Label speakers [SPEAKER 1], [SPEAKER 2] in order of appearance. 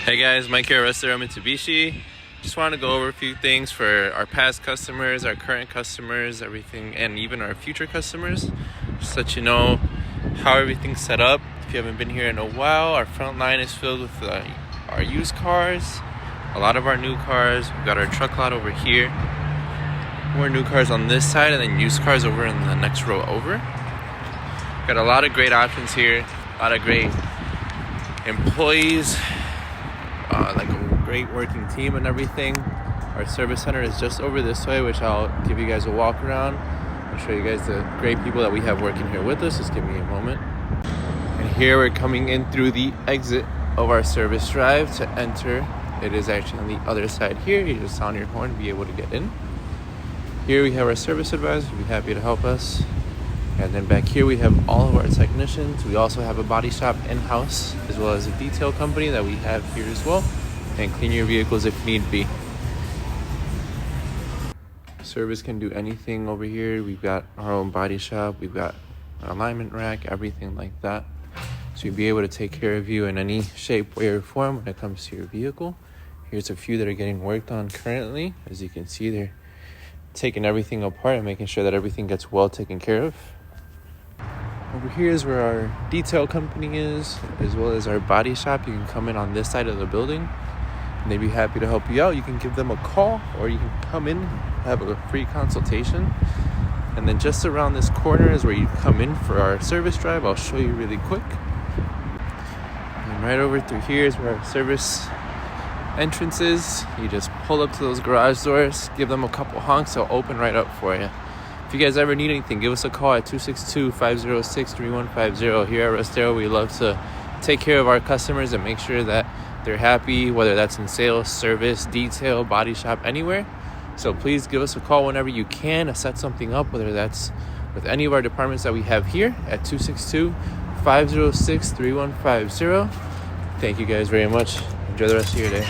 [SPEAKER 1] Hey guys, Mike here, Russ Darrow Mitsubishi. Just want to go over a few things for our past customers, our current customers, everything, and even our future customers. Just to let you know how everything's set up. If you haven't been here in a while, our front line is filled with our used cars, a lot of our new cars. We've got our truck lot over here, more new cars on this side, and then used cars over in the next row over. Got a lot of great options here, a lot of great employees, like a great working team and everything. Our service center is just over this way, which I'll give you guys a walk around and show you guys the great people that we have working here with us. Just give me a moment. And here we're coming in through the exit of our service drive to enter. It is actually on the other side here. You just sound your horn to be able to get in. Here we have our service advisor, who'll be happy to help us. And then back here we have all of our technicians. We also have a body shop in-house, as well as a detail company that we have here as well, and clean your vehicles if need be. Service can do anything over here. We've got our own body shop, we've got an alignment rack, everything like that. So you'll be able to take care of you in any shape, way, or form when it comes to your vehicle. Here's a few that are getting worked on currently. As you can see, they're taking everything apart and making sure that everything gets well taken care of. Over here is where our detail company is, as well as our body shop. You can come in on this side of the building, and they'd be happy to help you out. You can give them a call, or you can come in and have a free consultation. And then just around this corner is where you come in for our service drive. I'll show you really quick. And right over through here is where our service entrance is. You just pull up to those garage doors, give them a couple honks, they'll open right up for you. If you guys ever need anything, give us a call at 262-506-3150. Here at Russ Darrow, we love to take care of our customers and make sure that they're happy, whether that's in sales, service, detail, body shop, anywhere. So please give us a call whenever you can to set something up, whether that's with any of our departments that we have here at 262-506-3150. Thank you guys very much. Enjoy the rest of your day.